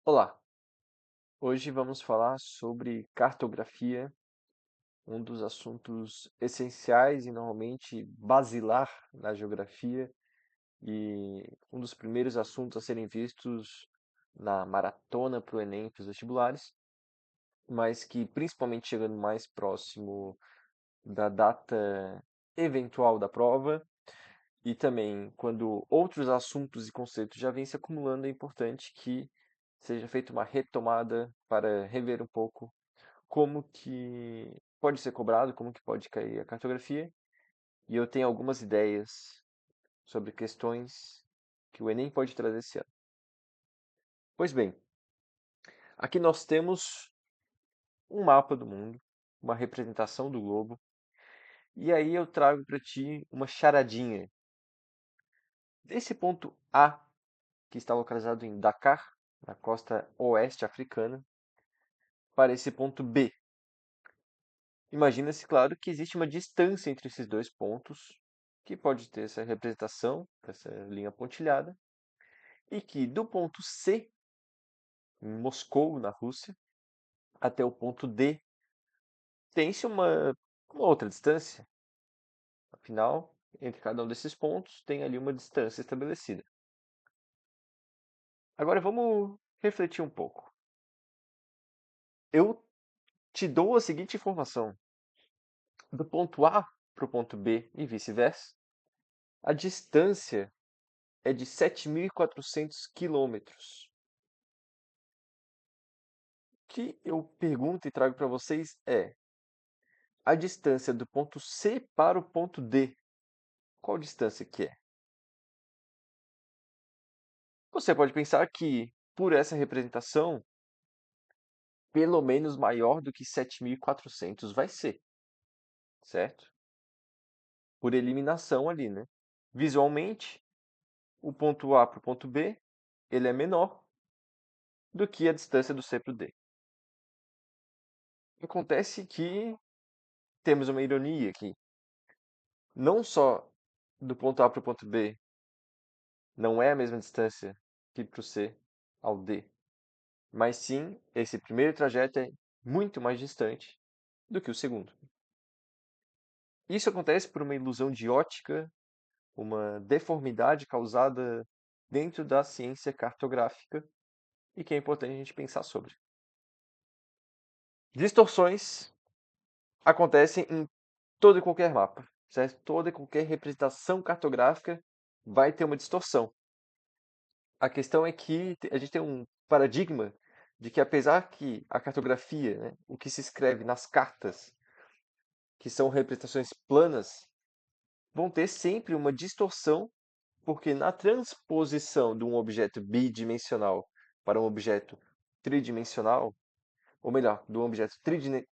Olá, hoje vamos falar sobre cartografia, um dos assuntos essenciais e normalmente basilar na geografia e um dos primeiros assuntos a serem vistos na maratona para o Enem para os vestibulares, mas que principalmente chegando mais próximo da data eventual da prova e também quando outros assuntos e conceitos já vêm se acumulando, é importante que seja feita uma retomada para rever um pouco como que pode ser cobrado, como que pode cair a cartografia, e eu tenho algumas ideias sobre questões que o Enem pode trazer esse ano. Pois bem, aqui nós temos um mapa do mundo, uma representação do globo, e aí eu trago para ti uma charadinha. Desse ponto A, que está localizado em Dakar, na costa oeste africana, para esse ponto B. Imagina-se, claro, que existe uma distância entre esses dois pontos, que pode ter essa representação, essa linha pontilhada, e que do ponto C, em Moscou, na Rússia, até o ponto D, tem-se uma outra distância. Afinal, entre cada um desses pontos tem ali uma distância estabelecida. Agora vamos refletir um pouco. Eu te dou a seguinte informação: do ponto A para o ponto B e vice-versa, a distância é de 7.400 quilômetros. O que eu pergunto e trago para vocês é a distância do ponto C para o ponto D. Qual distância que é? Você pode pensar que, por essa representação, pelo menos maior do que 7.400 vai ser, certo? Por eliminação ali, né? Visualmente, o ponto A para o ponto B, ele é menor do que a distância do C para o D. Acontece que temos uma ironia aqui. Não só do ponto A para o ponto B não é a mesma distância que para o C ao D, mas sim esse primeiro trajeto é muito mais distante do que o segundo. Isso acontece por uma ilusão de ótica, uma deformidade causada dentro da ciência cartográfica e que é importante a gente pensar sobre. Distorções acontecem em todo e qualquer mapa, certo? Toda e qualquer representação cartográfica vai ter uma distorção. A questão é que a gente tem um paradigma de que apesar que a cartografia, né, o que se escreve nas cartas, que são representações planas, vão ter sempre uma distorção, porque na transposição de um objeto bidimensional para um objeto tridimensional, ou melhor, de um objeto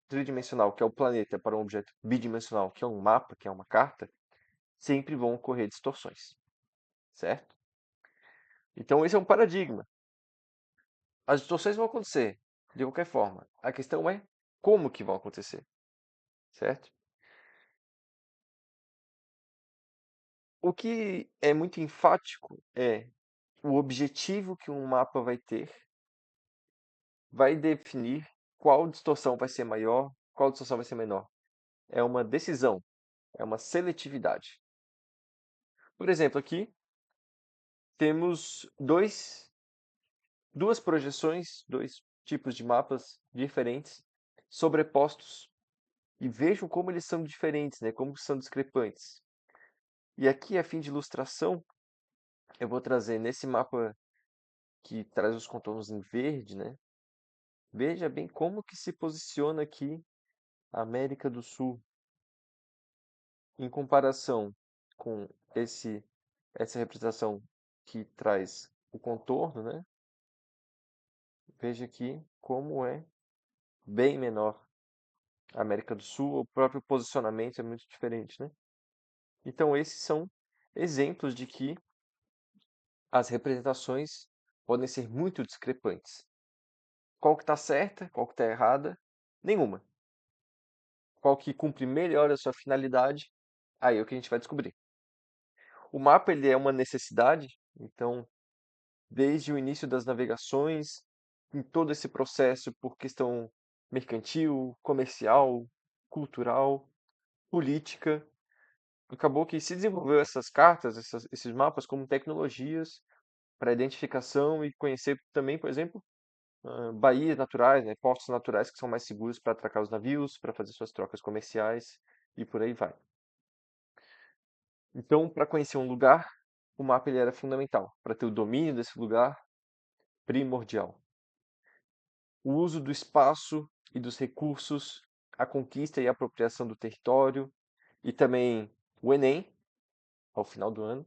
tridimensional, que é o planeta, para um objeto bidimensional, que é um mapa, que é uma carta, sempre vão ocorrer distorções, certo? Então esse é um paradigma. As distorções vão acontecer de qualquer forma. A questão é como que vão acontecer, certo? O que é muito enfático é o objetivo que um mapa vai definir qual distorção vai ser maior, qual distorção vai ser menor. É uma decisão, é uma seletividade. Por exemplo, aqui temos duas projeções, dois tipos de mapas diferentes, sobrepostos, e vejam como eles são diferentes, né? Como são discrepantes. E aqui, a fim de ilustração, eu vou trazer nesse mapa que traz os contornos em verde, né? Veja bem como que se posiciona aqui a América do Sul em comparação com essa representação que traz o contorno, né? Veja aqui como é bem menor a América do Sul, o próprio posicionamento é muito diferente, né? Então esses são exemplos de que as representações podem ser muito discrepantes. Qual que está certa, qual que está errada? Nenhuma. Qual que cumpre melhor a sua finalidade? Aí é o que a gente vai descobrir. O mapa ele é uma necessidade, então desde o início das navegações em todo esse processo por questão mercantil, comercial, cultural, política. Acabou que se desenvolveu essas cartas, esses mapas como tecnologias para identificação e conhecer também, por exemplo, baías naturais, né, portos naturais que são mais seguros para atracar os navios, para fazer suas trocas comerciais e por aí vai. Então, para conhecer um lugar, o mapa ele era fundamental. Para ter o domínio desse lugar, primordial. O uso do espaço e dos recursos, a conquista e a apropriação do território e também o Enem, ao final do ano,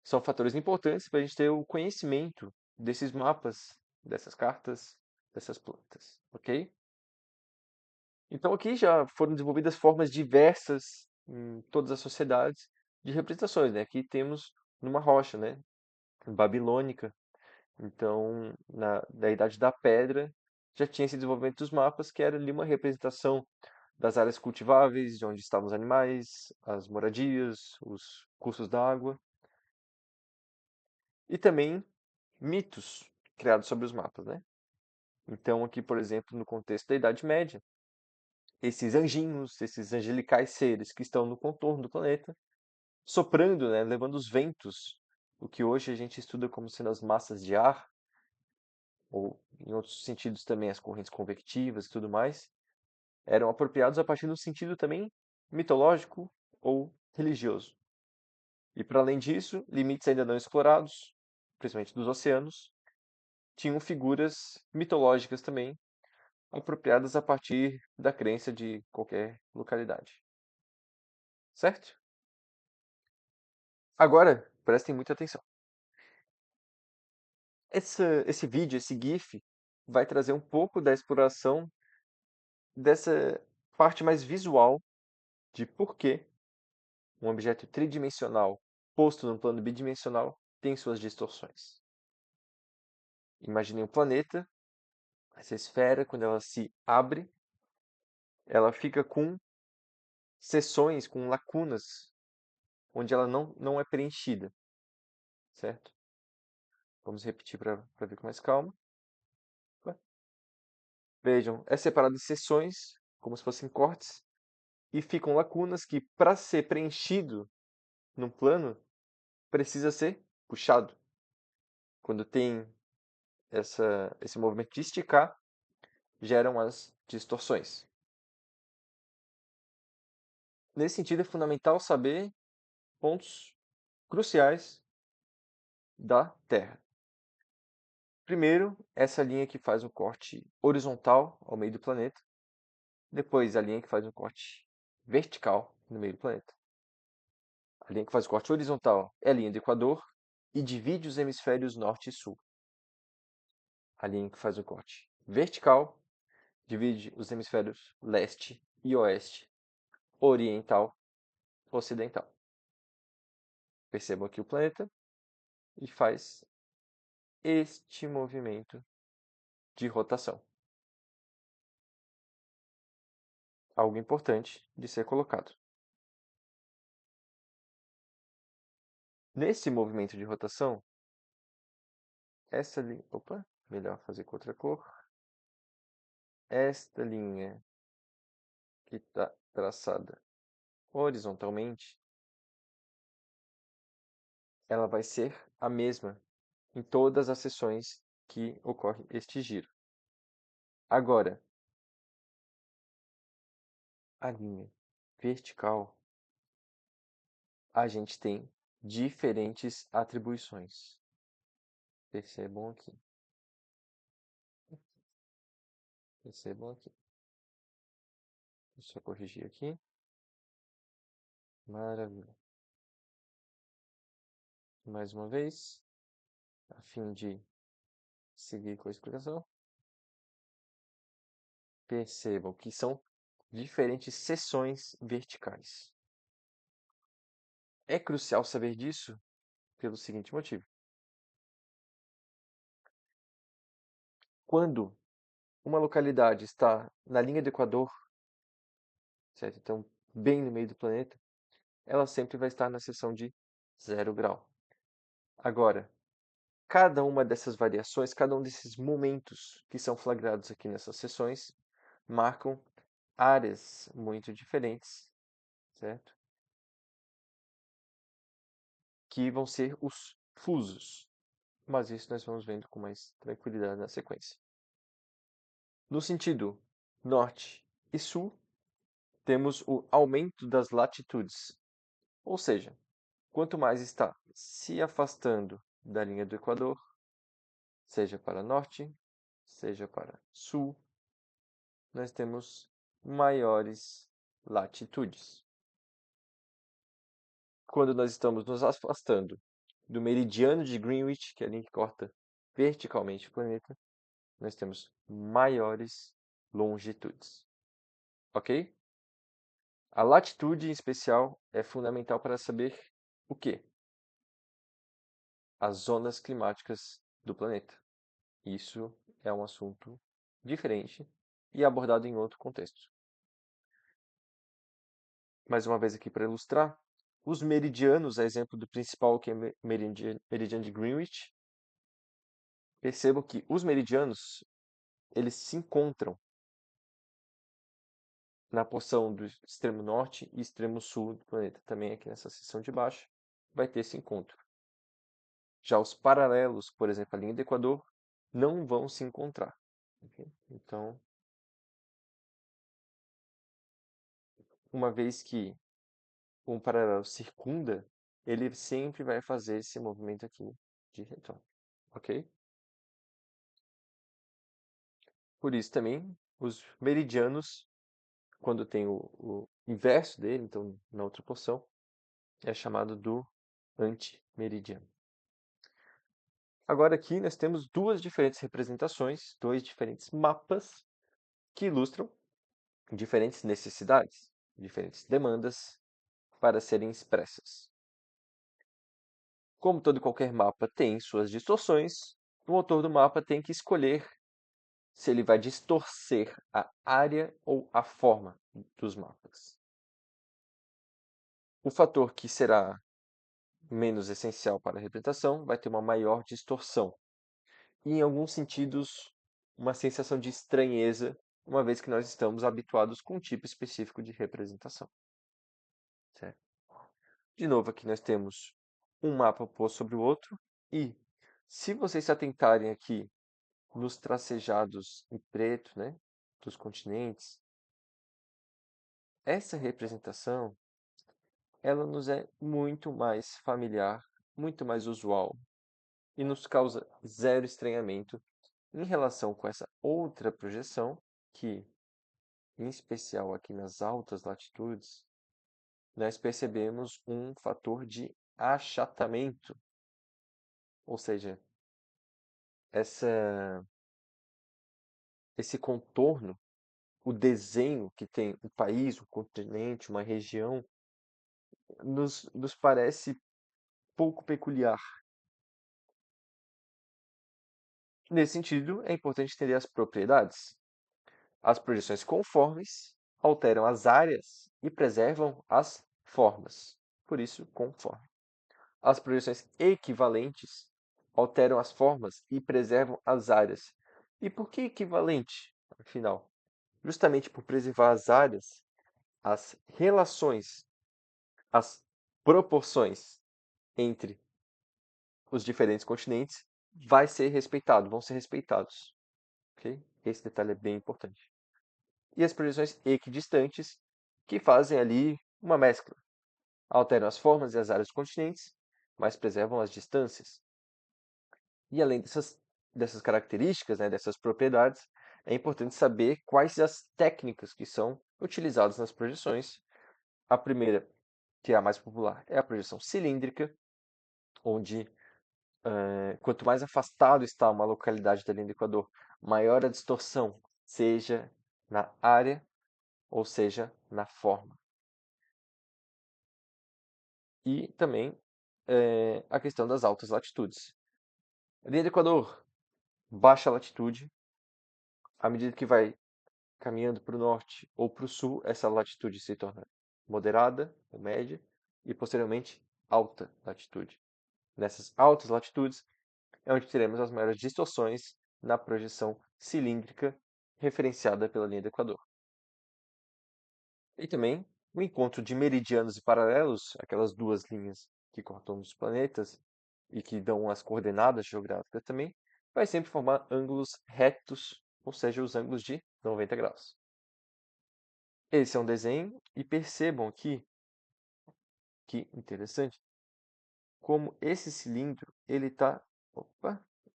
são fatores importantes para a gente ter o conhecimento desses mapas, dessas cartas, dessas plantas, ok? Então aqui já foram desenvolvidas formas diversas em todas as sociedades de representações, né? Aqui temos numa rocha, né? Babilônica. Então, da Idade da Pedra, já tinha esse desenvolvimento dos mapas, que era ali uma representação das áreas cultiváveis, de onde estavam os animais, as moradias, os cursos d'água, e também mitos criados sobre os mapas, né? Então, aqui, por exemplo, no contexto da Idade Média, esses anjinhos, esses angelicais seres que estão no contorno do planeta, soprando, né, levando os ventos, o que hoje a gente estuda como sendo as massas de ar, ou em outros sentidos também as correntes convectivas e tudo mais, eram apropriados a partir do sentido também mitológico ou religioso. E para além disso, limites ainda não explorados, principalmente dos oceanos, tinham figuras mitológicas também, apropriadas a partir da crença de qualquer localidade. Certo? Agora, prestem muita atenção. Esse vídeo, esse GIF, vai trazer um pouco da exploração dessa parte mais visual de por que um objeto tridimensional posto num plano bidimensional tem suas distorções. Imagine um planeta, essa esfera, quando ela se abre, ela fica com seções, com lacunas, onde ela não é preenchida, certo? Vamos repetir para ver com mais calma. Vejam, é separado em seções, como se fossem cortes, e ficam lacunas que, para ser preenchido num plano, precisa ser puxado. Quando tem esse movimento de esticar, geram as distorções. Nesse sentido, é fundamental saber pontos cruciais da Terra. Primeiro, essa linha que faz um corte horizontal ao meio do planeta. Depois, a linha que faz um corte vertical no meio do planeta. A linha que faz o corte horizontal é a linha do Equador e divide os hemisférios norte e sul. A linha que faz o corte vertical divide os hemisférios leste e oeste, oriental e ocidental. Percebam aqui o planeta e faz este movimento de rotação. Algo importante de ser colocado. Nesse movimento de rotação, essa linha. Opa, melhor fazer com outra cor. Esta linha que está traçada horizontalmente, ela vai ser a mesma em todas as seções que ocorre este giro. Agora, a linha vertical, a gente tem diferentes atribuições. Percebam aqui. Percebam aqui. Deixa eu corrigir aqui. Maravilha. Mais uma vez, a fim de seguir com a explicação. Percebam que são diferentes seções verticais. É crucial saber disso pelo seguinte motivo. Quando uma localidade está na linha do Equador, certo? Então, bem no meio do planeta, ela sempre vai estar na seção de 0 grau. Agora, cada uma dessas variações, cada um desses momentos que são flagrados aqui nessas seções, marcam áreas muito diferentes, certo? Que vão ser os fusos. Mas isso nós vamos vendo com mais tranquilidade na sequência. No sentido norte e sul, temos o aumento das latitudes. Ou seja, quanto mais está se afastando da linha do Equador, seja para norte, seja para sul, nós temos maiores latitudes. Quando nós estamos nos afastando do meridiano de Greenwich, que é a linha que corta verticalmente o planeta, nós temos maiores longitudes. Ok? A latitude, em especial, é fundamental para saber o quê? As zonas climáticas do planeta. Isso é um assunto diferente e abordado em outro contexto. Mais uma vez aqui para ilustrar, os meridianos, a exemplo do principal, que é o meridiano de Greenwich, percebam que os meridianos, eles se encontram na porção do extremo norte e extremo sul do planeta. Também aqui nessa seção de baixo vai ter esse encontro. Já os paralelos, por exemplo, a linha do Equador, não vão se encontrar. Okay? Então, uma vez que um paralelo circunda, ele sempre vai fazer esse movimento aqui de retorno. Ok? Por isso também, os meridianos, quando tem o inverso dele, então na outra porção, é chamado do antimeridiano. Agora aqui nós temos duas diferentes representações, dois diferentes mapas que ilustram diferentes necessidades, diferentes demandas para serem expressas. Como todo e qualquer mapa tem suas distorções, o autor do mapa tem que escolher se ele vai distorcer a área ou a forma dos mapas. O fator que será menos essencial para a representação vai ter uma maior distorção. E, em alguns sentidos, uma sensação de estranheza, uma vez que nós estamos habituados com um tipo específico de representação. Certo? De novo, aqui nós temos um mapa posto sobre o outro, e se vocês se atentarem aqui nos tracejados em preto, né, dos continentes, essa representação ela nos é muito mais familiar, muito mais usual e nos causa zero estranhamento em relação com essa outra projeção que, em especial aqui nas altas latitudes, nós percebemos um fator de achatamento, ou seja, esse contorno, o desenho que tem um país, um continente, uma região, nos parece pouco peculiar. Nesse sentido, é importante entender as propriedades. As projeções conformes alteram as áreas e preservam as formas. Por isso, conforme. As projeções equivalentes alteram as formas e preservam as áreas. E por que equivalente, afinal? Justamente por preservar as áreas, as relações, as proporções entre os diferentes continentes vão ser respeitados. Okay? Esse detalhe é bem importante. E as projeções equidistantes, que fazem ali uma mescla. Alteram as formas e as áreas dos continentes, mas preservam as distâncias. E além dessas características, né, dessas propriedades, é importante saber quais as técnicas que são utilizadas nas projeções. A primeira, que é a mais popular, é a projeção cilíndrica, onde quanto mais afastado está uma localidade da linha do Equador, maior a distorção, seja na área ou seja na forma. E também a questão das altas latitudes. A linha do Equador, baixa latitude, à medida que vai caminhando para o norte ou para o sul, essa latitude se torna moderada ou média e posteriormente alta latitude. Nessas altas latitudes, é onde teremos as maiores distorções na projeção cilíndrica referenciada pela linha do Equador. E também o encontro de meridianos e paralelos, aquelas duas linhas que cortam os planetas e que dão as coordenadas geográficas também, vai sempre formar ângulos retos, ou seja, os ângulos de 90 graus. Esse é um desenho e percebam aqui, que interessante, como esse cilindro,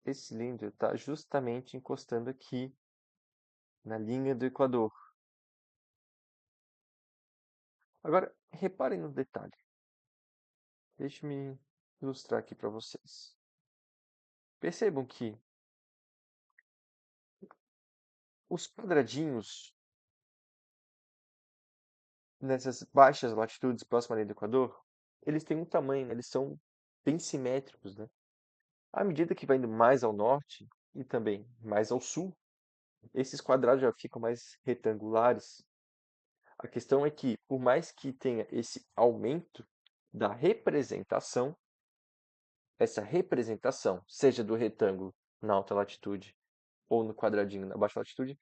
esse cilindro está justamente encostando aqui na linha do Equador. Agora, reparem no detalhe. Deixe-me ilustrar aqui para vocês. Percebam que os quadradinhos nessas baixas latitudes próximas à linha do Equador, eles têm um tamanho, né? Eles são bem simétricos, né? À medida que vai indo mais ao norte e também mais ao sul, esses quadrados já ficam mais retangulares. A questão é que, por mais que tenha esse aumento da representação, essa representação, seja do retângulo na alta latitude ou no quadradinho na baixa latitude,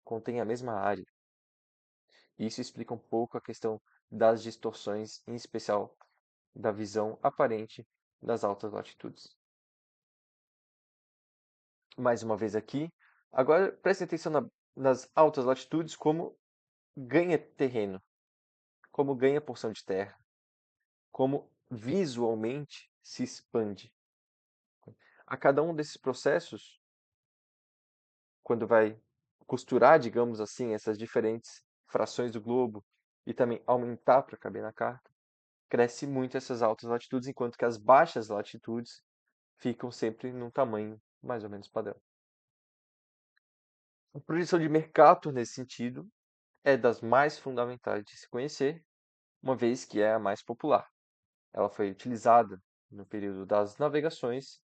contém a mesma área. Isso explica um pouco a questão das distorções, em especial da visão aparente das altas latitudes. Mais uma vez aqui. Agora prestem atenção nas altas latitudes como ganha terreno, como ganha porção de terra, como visualmente se expande. A cada um desses processos, quando vai costurar, digamos assim, essas diferentes frações do globo e também aumentar para caber na carta, cresce muito essas altas latitudes, enquanto que as baixas latitudes ficam sempre num tamanho mais ou menos padrão. A projeção de Mercator, nesse sentido, é das mais fundamentais de se conhecer, uma vez que é a mais popular. Ela foi utilizada no período das navegações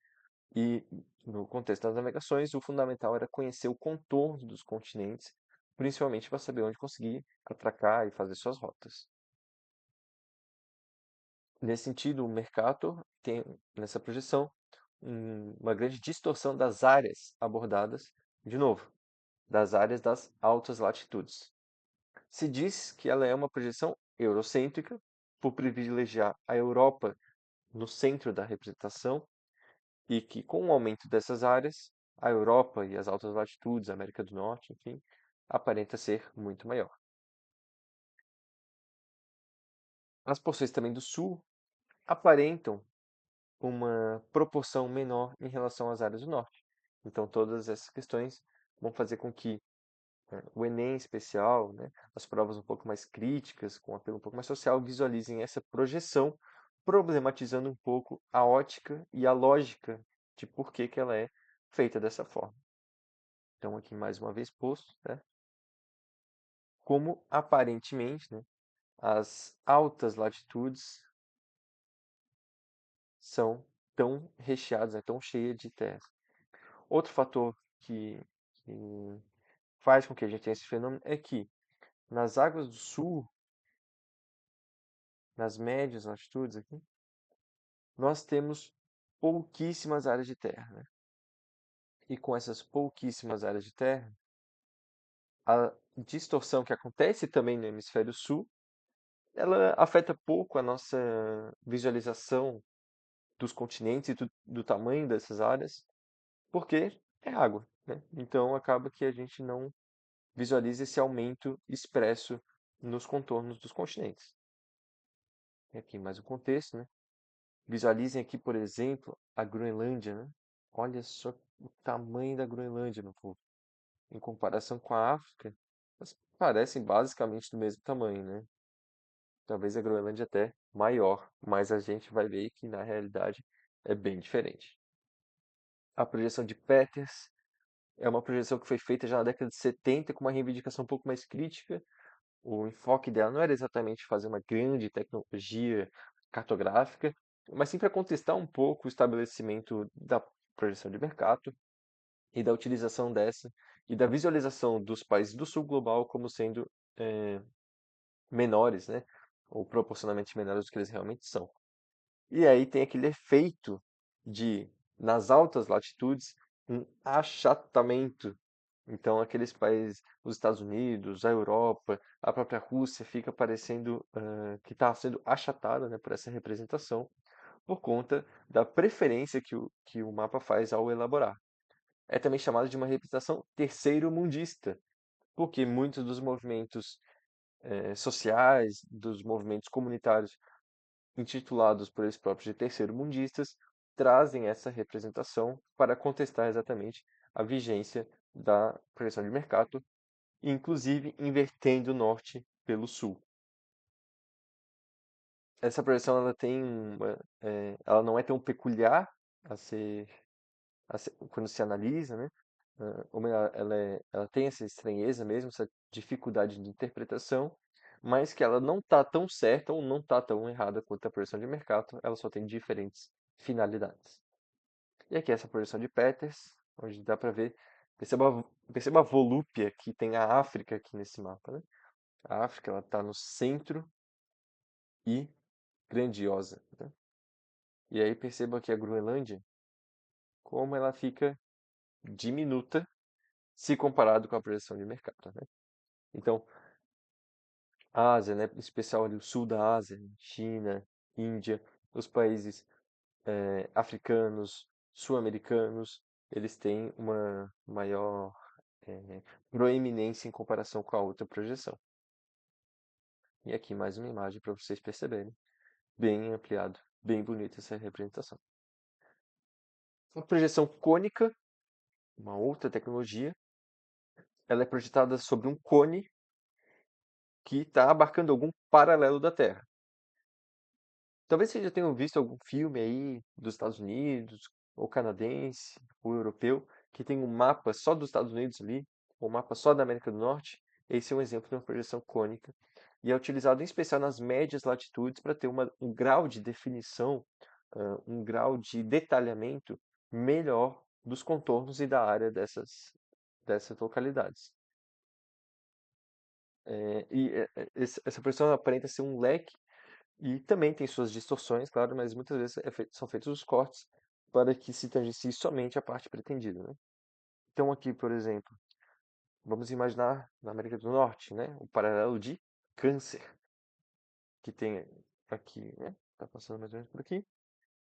e, no contexto das navegações, o fundamental era conhecer o contorno dos continentes, principalmente para saber onde conseguir atracar e fazer suas rotas. Nesse sentido, o Mercator tem, nessa projeção, uma grande distorção das áreas abordadas, de novo, das áreas das altas latitudes. Se diz que ela é uma projeção eurocêntrica, por privilegiar a Europa no centro da representação, e que, com o aumento dessas áreas, a Europa e as altas latitudes, a América do Norte, enfim, aparenta ser muito maior. As porções também do Sul aparentam uma proporção menor em relação às áreas do Norte. Então, todas essas questões vão fazer com que o Enem em especial, né, as provas um pouco mais críticas, com apelo um pouco mais social, visualizem essa projeção, problematizando um pouco a ótica e a lógica de por que que ela é feita dessa forma. Então, aqui mais uma vez posto, né, como aparentemente, né, as altas latitudes são tão recheadas, né, tão cheias de terra. Outro fator que faz com que a gente tenha esse fenômeno é que nas águas do sul, nas médias latitudes aqui, nós temos pouquíssimas áreas de terra, né? E com essas pouquíssimas áreas de terra, a distorção que acontece também no hemisfério sul, ela afeta pouco a nossa visualização dos continentes e do tamanho dessas áreas, porque é água, né? Então acaba que a gente não visualiza esse aumento expresso nos contornos dos continentes. E aqui mais um contexto, né? Visualizem aqui, por exemplo, a Groenlândia, né? Olha só o tamanho da Groenlândia, meu povo. Em comparação com a África, elas parecem basicamente do mesmo tamanho, né? Talvez a Groenlândia até maior, mas a gente vai ver que na realidade é bem diferente. A projeção de Peters é uma projeção que foi feita já na década de 70 com uma reivindicação um pouco mais crítica. O enfoque dela não era exatamente fazer uma grande tecnologia cartográfica, mas sim para contestar um pouco o estabelecimento da projeção de mercado e da utilização dessa e da visualização dos países do sul global como sendo menores, né? Ou proporcionalmente menores do que eles realmente são. E aí tem aquele efeito de nas altas latitudes, um achatamento. Então, aqueles países, os Estados Unidos, a Europa, a própria Rússia, fica parecendo que está sendo achatada, né, por essa representação, por conta da preferência que o mapa faz ao elaborar. É também chamado de uma representação terceiro-mundista, porque muitos dos movimentos sociais, dos movimentos comunitários intitulados por eles próprios de terceiro-mundistas, trazem essa representação para contestar exatamente a vigência da projeção de mercado, inclusive invertendo o norte pelo sul. Essa projeção ela tem ela não é tão peculiar a ser, quando se analisa, né? Ou melhor, ela tem essa estranheza mesmo, essa dificuldade de interpretação, mas que ela não está tão certa ou não está tão errada quanto a projeção de mercado, ela só tem diferentes finalidades. E aqui essa projeção de Peters, onde dá para ver, perceba a volúpia que tem a África aqui nesse mapa, né? A África ela está no centro e grandiosa, né? E aí perceba que a Groenlândia, como ela fica diminuta se comparado com a projeção de mercado, né? Então, a Ásia, né, em especial ali o sul da Ásia, China, Índia, os países africanos, sul-americanos, eles têm uma maior proeminência em comparação com a outra projeção. E aqui mais uma imagem para vocês perceberem, bem ampliado, bem bonita essa representação. A projeção cônica, uma outra tecnologia, ela é projetada sobre um cone que está abarcando algum paralelo da Terra. Talvez vocês já tenham visto algum filme aí dos Estados Unidos, ou canadense, ou europeu, que tem um mapa só dos Estados Unidos ali, ou um mapa só da América do Norte. Esse é um exemplo de uma projeção cônica. E é utilizado em especial nas médias latitudes para ter um grau de definição, um grau de detalhamento melhor dos contornos e da área dessas localidades. Essa projeção aparenta ser um leque e também tem suas distorções, claro, mas muitas vezes são feitos os cortes para que se tangencie somente a parte pretendida, né? Então aqui, por exemplo, vamos imaginar na América do Norte, né, o paralelo de Câncer, que tem aqui, né, está passando mais ou menos por aqui.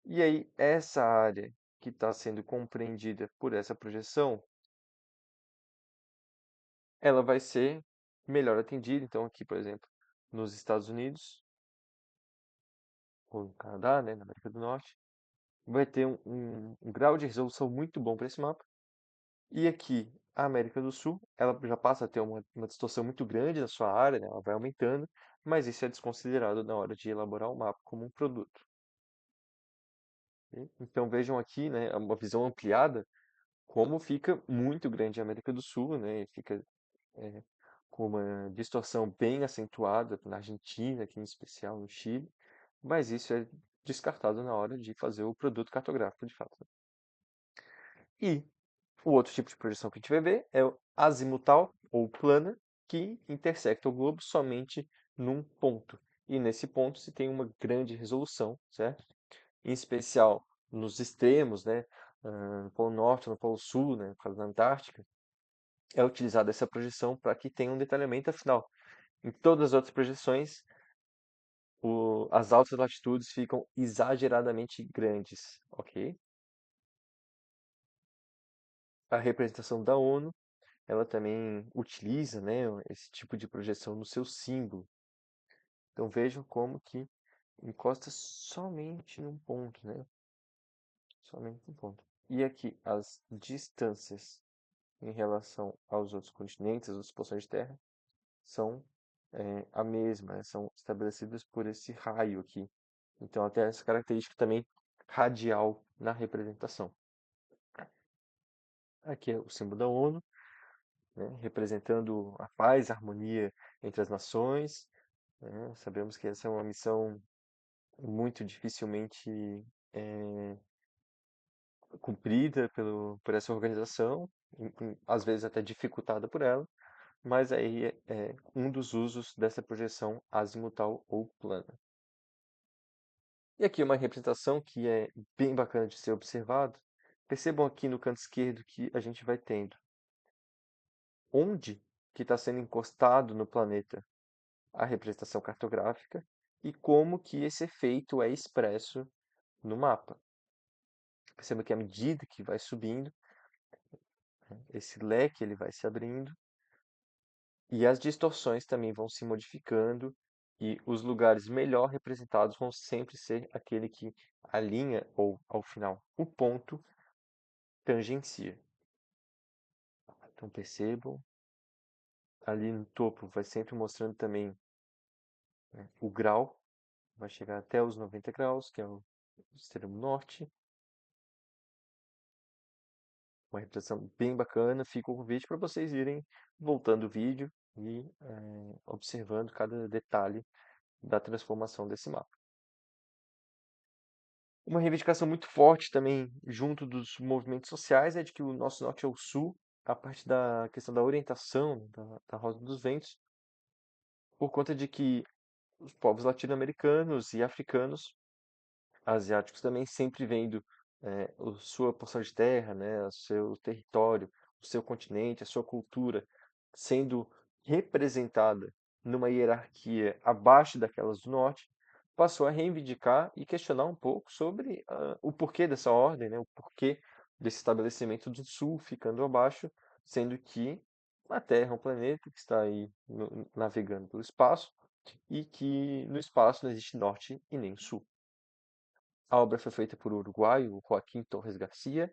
E aí, essa área que está sendo compreendida por essa projeção, ela vai ser melhor atendida. Então aqui, por exemplo, nos Estados Unidos, ou no Canadá, né, na América do Norte, vai ter um grau de resolução muito bom para esse mapa. E aqui, a América do Sul, ela já passa a ter uma distorção muito grande na sua área, né? Ela vai aumentando, mas isso é desconsiderado na hora de elaborar o mapa como um produto. Ok? Então vejam aqui, né, uma visão ampliada, como fica muito grande a América do Sul, né? E fica é, com uma distorção bem acentuada na Argentina, aqui em especial no Chile, mas isso é descartado na hora de fazer o produto cartográfico de fato. E o outro tipo de projeção que a gente vai ver é o azimutal ou plana, que intersecta o globo somente num ponto. E nesse ponto se tem uma grande resolução, certo? Em especial nos extremos, né? No Polo Norte, no Polo Sul, né? No caso da Antártica, é utilizada essa projeção para que tenha um detalhamento. Afinal, em todas as outras projeções, as altas latitudes ficam exageradamente grandes, ok? A representação da ONU ela também utiliza, né, esse tipo de projeção no seu símbolo. Então vejam como que encosta somente num ponto, né? Somente num ponto. E aqui as distâncias em relação aos outros continentes, as outras porções de terra, são a mesma, né? São estabelecidas por esse raio aqui. Então até essa característica também radial na representação. Aqui é o símbolo da ONU, né, representando a paz, a harmonia entre as nações, né? Sabemos que essa é uma missão muito dificilmente cumprida por essa organização, às vezes até dificultada por ela, mas aí é um dos usos dessa projeção azimutal ou plana. E aqui uma representação que é bem bacana de ser observado, Percebam aqui no canto esquerdo que a gente vai tendo onde que está sendo encostado no planeta a representação cartográfica e como que esse efeito é expresso no mapa. Perceba que à medida que vai subindo, esse leque ele vai se abrindo e as distorções também vão se modificando e os lugares melhor representados vão sempre ser aquele que a linha ou, ao final, o ponto tangencia. Então percebam, ali no topo vai sempre mostrando também, né, o grau, vai chegar até os 90 graus, que é o extremo norte. Uma representação bem bacana. Fica o convite para vocês irem voltando o vídeo e observando cada detalhe da transformação desse mapa. Uma reivindicação muito forte também junto dos movimentos sociais é de que o nosso norte é o sul, a parte da questão da orientação da Roda dos Ventos, por conta de que os povos latino-americanos e africanos, asiáticos também, sempre vendo sua porção de terra, né, o seu território, o seu continente, a sua cultura sendo representada numa hierarquia abaixo daquelas do norte, passou a reivindicar e questionar um pouco sobre o porquê dessa ordem, né, o porquê desse estabelecimento do sul ficando abaixo, sendo que a Terra é um planeta que está aí navegando pelo espaço e que no espaço não existe norte e nem sul. A obra foi feita por uruguaio, Joaquim Torres Garcia,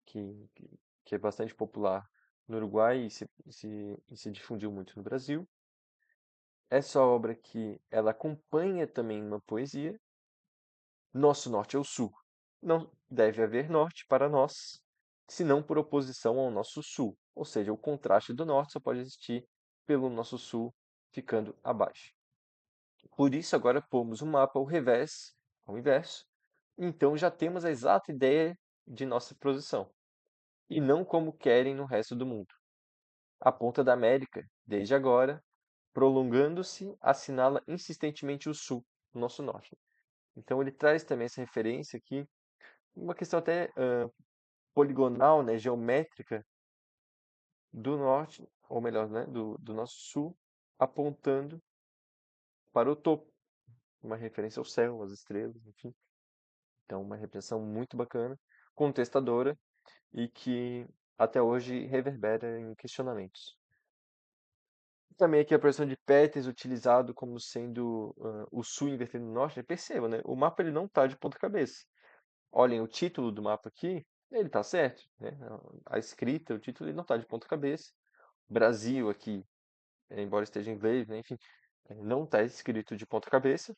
que, que, que é bastante popular no Uruguai e se difundiu muito no Brasil. Essa obra aqui, ela acompanha também uma poesia. Nosso norte é o sul. Não deve haver norte para nós, senão por oposição ao nosso sul. Ou seja, o contraste do norte só pode existir pelo nosso sul ficando abaixo. Por isso, agora pomos o mapa ao inverso. Então já temos a exata ideia de nossa posição, e não como querem no resto do mundo. A ponta da América, desde agora, prolongando-se, assinala insistentemente o sul, o nosso norte. Então ele traz também essa referência aqui, uma questão até poligonal, né, geométrica, do norte, ou melhor, né, do nosso sul, apontando para o topo, uma referência ao céu, às estrelas, enfim. Então, uma representação muito bacana, contestadora e que até hoje reverbera em questionamentos. Também aqui a posição de Peters utilizado como sendo o sul invertendo o norte. Perceba, né? O mapa ele não está de ponta cabeça. Olhem o título do mapa aqui, ele está certo, né? A escrita, o título, ele não está de ponta cabeça. Brasil aqui, embora esteja em inglês, né? Enfim, não está escrito de ponta cabeça.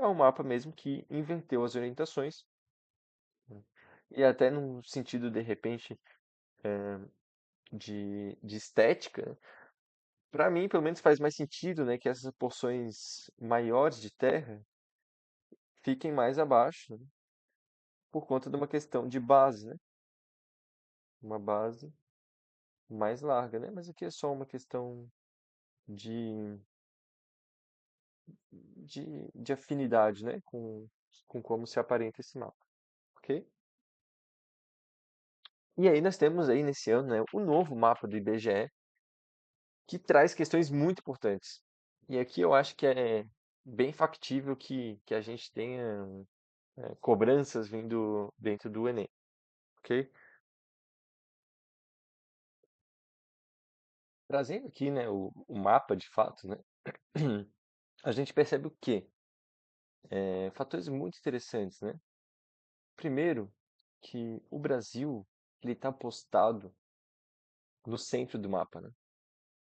É um mapa mesmo que inverteu as orientações, né? E até no sentido, de repente, de estética, para mim, pelo menos, faz mais sentido, né, que essas porções maiores de terra fiquem mais abaixo, né, por conta de uma questão de base, né? Uma base mais larga, né? Mas aqui é só uma questão de, de afinidade, né? Com como se aparenta esse mapa, ok? E aí nós temos aí nesse ano, né, o novo mapa do IBGE, que traz questões muito importantes. E aqui eu acho que é bem factível que a gente tenha cobranças vindo dentro do Enem, ok? Trazendo aqui, né, o mapa de fato, né, a gente percebe o quê? Fatores muito interessantes, né? Primeiro, que o Brasil ele está postado no centro do mapa, né?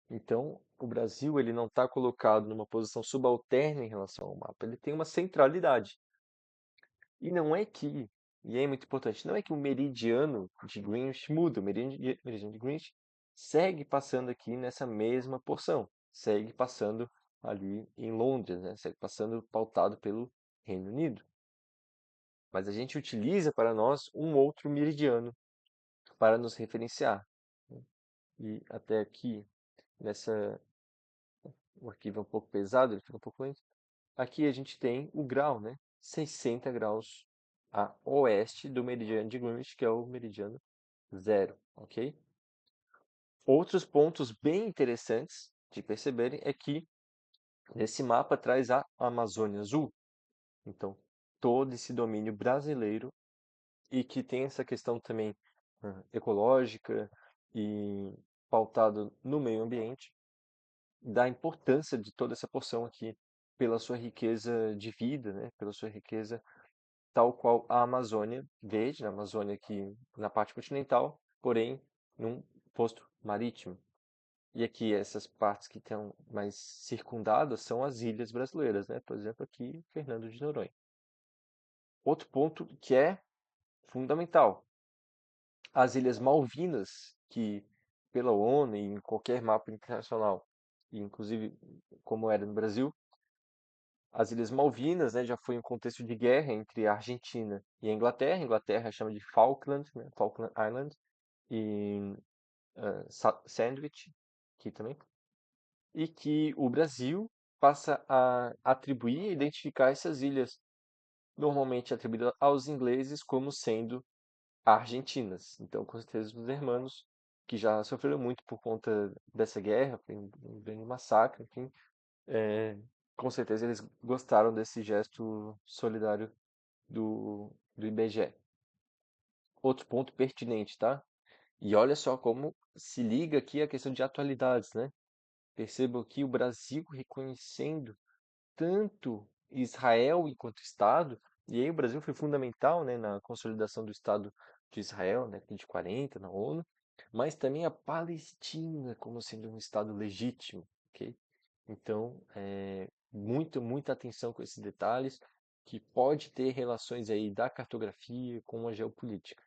Então, o Brasil ele não está colocado numa posição subalterna em relação ao mapa, ele tem uma centralidade. E não é que, e é muito importante, não é que o meridiano de Greenwich muda, o meridiano de Greenwich segue passando aqui nessa mesma porção, segue passando ali em Londres, né? Segue passando pautado pelo Reino Unido. Mas a gente utiliza para nós um outro meridiano para nos referenciar, né? E até aqui, nessa, o arquivo é um pouco pesado, ele fica um pouco lento. Aqui a gente tem o grau, né? 60 graus a oeste do meridiano de Greenwich, que é o meridiano zero, ok? Outros pontos bem interessantes de perceberem é que esse mapa traz a Amazônia Azul, então todo esse domínio brasileiro e que tem essa questão também ecológica e pautado no meio ambiente, da importância de toda essa porção aqui pela sua riqueza de vida, né? Pela sua riqueza tal qual a Amazônia verde, a Amazônia aqui na parte continental, porém num posto marítimo. E aqui essas partes que estão mais circundadas são as ilhas brasileiras, né? Por exemplo, aqui Fernando de Noronha. Outro ponto que é fundamental, as Ilhas Malvinas, que pela ONU e em qualquer mapa internacional, e inclusive como era no Brasil, as Ilhas Malvinas, né, já foi um contexto de guerra entre a Argentina e a Inglaterra. A Inglaterra chama de Falkland, né, Falkland Island, e Sandwich, aqui também, e que o Brasil passa a atribuir e identificar essas ilhas, normalmente atribuídas aos ingleses como sendo argentinas. Então, com certeza, os hermanos que já sofreram muito por conta dessa guerra, foi um grande massacre, enfim, é, com certeza eles gostaram desse gesto solidário do IBGE. Outro ponto pertinente, tá? E olha só como se liga aqui a questão de atualidades, né? Percebam que o Brasil reconhecendo tanto Israel enquanto Estado, e aí o Brasil foi fundamental, né, na consolidação do Estado de Israel, na década de 40, na ONU, mas também a Palestina como sendo um Estado legítimo, ok? Então, muita atenção com esses detalhes, que pode ter relações aí da cartografia com a geopolítica.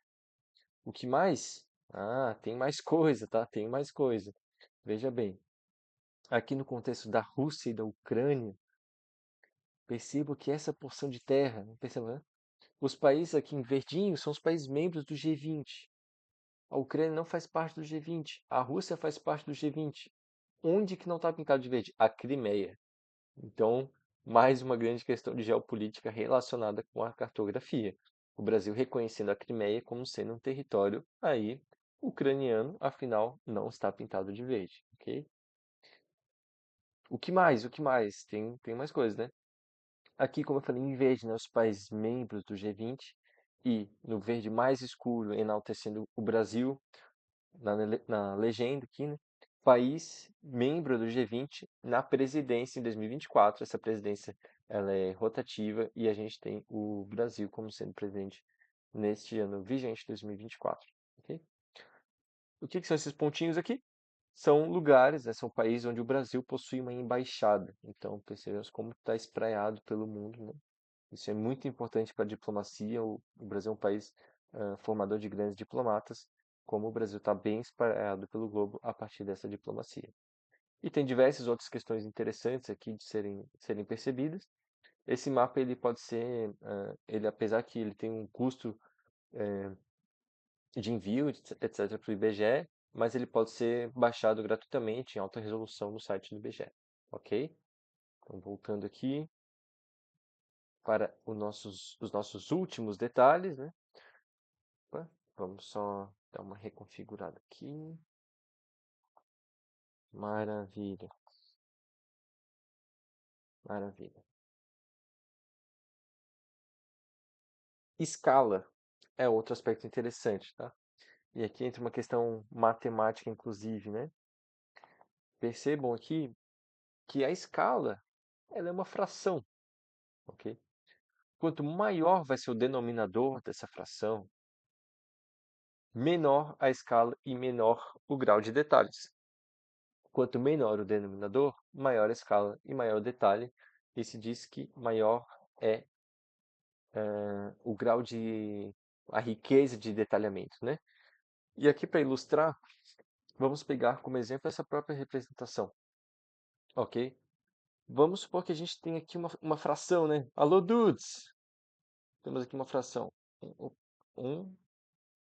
O que mais? Ah, tem mais coisa, tá? Tem mais coisa. Veja bem, aqui no contexto da Rússia e da Ucrânia, percebo que essa porção de terra, perceba, né? Os países aqui em verdinho são os países membros do G20. A Ucrânia não faz parte do G20. A Rússia faz parte do G20. Onde que não está pintado de verde? A Crimeia. Então, mais uma grande questão de geopolítica relacionada com a cartografia. O Brasil reconhecendo a Crimeia como sendo um território aí ucraniano, afinal, não está pintado de verde, ok? O que mais? O que mais? Tem mais coisas, né? Aqui, como eu falei, em verde, né, os países membros do G20 e no verde mais escuro, enaltecendo o Brasil na legenda aqui, né? País membro do G20 na presidência em 2024. Essa presidência ela é rotativa e a gente tem o Brasil como sendo presidente neste ano vigente 2024. Ok? O que são esses pontinhos aqui? São lugares, né, são países onde o Brasil possui uma embaixada. Então, percebemos como está espraiado pelo mundo, né? Isso é muito importante para a diplomacia. O Brasil é um país formador de grandes diplomatas, como o Brasil está bem espalhado pelo globo a partir dessa diplomacia. E tem diversas outras questões interessantes aqui de serem percebidas. Esse mapa ele pode ser, ele apesar que ele tem um custo de envio, etc., para o IBGE, mas ele pode ser baixado gratuitamente em alta resolução no site do IBGE, ok? Então, voltando aqui para os nossos últimos detalhes, né? Opa, vamos só dar uma reconfigurada aqui. Maravilha, maravilha. Escala é outro aspecto interessante, tá? E aqui entra uma questão matemática, inclusive, né? Percebam aqui que a escala, ela é uma fração, ok? Quanto maior vai ser o denominador dessa fração, menor a escala e menor o grau de detalhes. Quanto menor o denominador, maior a escala e maior o detalhe. E se diz que maior é o grau a riqueza de detalhamento, né? E aqui para ilustrar, vamos pegar como exemplo essa própria representação, ok? Vamos supor que a gente tem aqui uma fração, né? Alô, dudes! Temos aqui uma fração. 1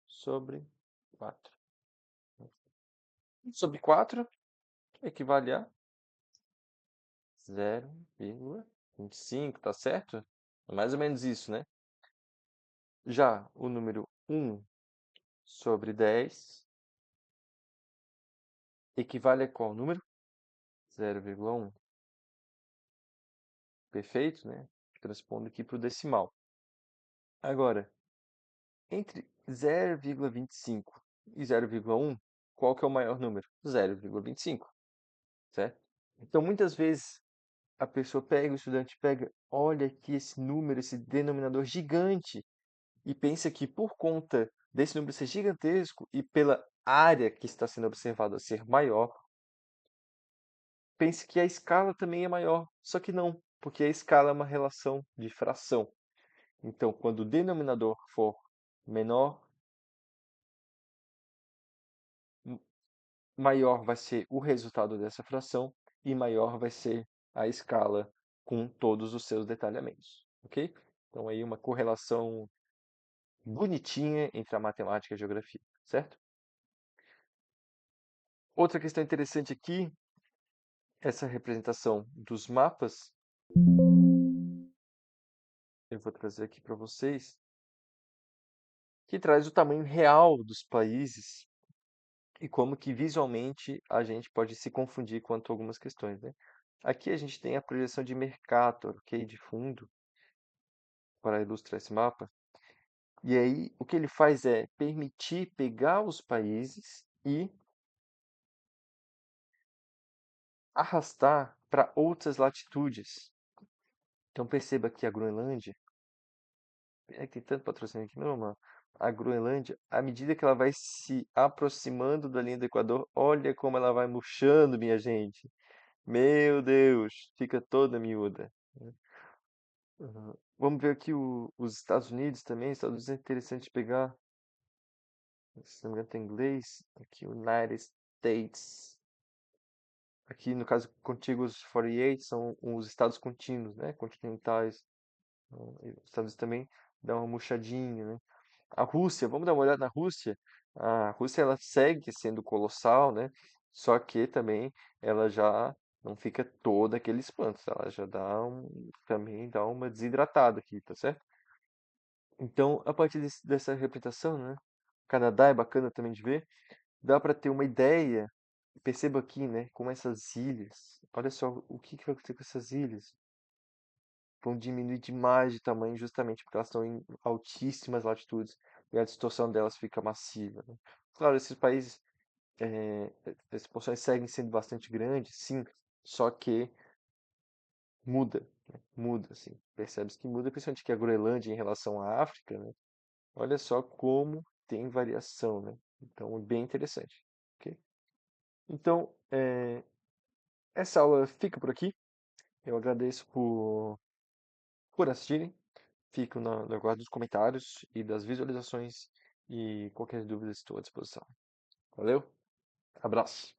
sobre 4. 1 sobre 4 equivale a 0,25, tá certo? É mais ou menos isso, né? Já o número 1/10 equivale a qual número? 0,1. Perfeito, né? Transpondo aqui para o decimal. Agora, entre 0,25 e 0,1, qual que é o maior número? 0,25, certo? Então, muitas vezes, a pessoa pega, o estudante pega, olha aqui esse número, esse denominador gigante, e pensa que por conta desse número ser gigantesco e pela área que está sendo observada ser maior, pense que a escala também é maior. Só que não, porque a escala é uma relação de fração. Então, quando o denominador for menor, maior vai ser o resultado dessa fração e maior vai ser a escala com todos os seus detalhamentos, ok? Então aí uma correlação bonitinha entre a matemática e a geografia, certo? Outra questão interessante aqui, essa representação dos mapas, eu vou trazer aqui para vocês, que traz o tamanho real dos países e como que visualmente a gente pode se confundir quanto a algumas questões, né? Aqui a gente tem a projeção de Mercator, ok, de fundo, para ilustrar esse mapa. E aí, o que ele faz é permitir pegar os países e arrastar para outras latitudes. Então perceba que a Groenlândia, é que tem tanto patrocínio aqui, não, mano. A Groenlândia, à medida que ela vai se aproximando da linha do Equador, olha como ela vai murchando, minha gente. Meu Deus, fica toda miúda. Uhum. Vamos ver aqui os Estados Unidos também. Estados Unidos é interessante pegar. Se não me engano, tem inglês. Aqui, United States. Aqui, no caso, contíguos 48 são os estados contínuos, né? Continentais. Então, os Estados Unidos também dá uma murchadinha, né? A Rússia, vamos dar uma olhada na Rússia. A Rússia, ela segue sendo colossal, né? Só que também ela já não fica toda aquele espanto. Ela já também dá uma desidratada aqui, tá certo? Então, a partir dessa representação, né? O Canadá é bacana também de ver. Dá para ter uma ideia. Perceba aqui, né? Como essas ilhas. Olha só o que que vai acontecer com essas ilhas. Vão diminuir demais de tamanho justamente porque elas estão em altíssimas latitudes e a distorção delas fica massiva, né? Claro, esses países, essas porções seguem sendo bastante grandes, sim, só que muda, né? Muda, assim. Percebe-se que muda, principalmente que a Groenlândia em relação à África, né? Olha só como tem variação, né? Então, é bem interessante, ok? Então, essa aula fica por aqui. Eu agradeço por assistirem. Fico no aguardo dos comentários e das visualizações e qualquer dúvida estou à disposição. Valeu, abraço!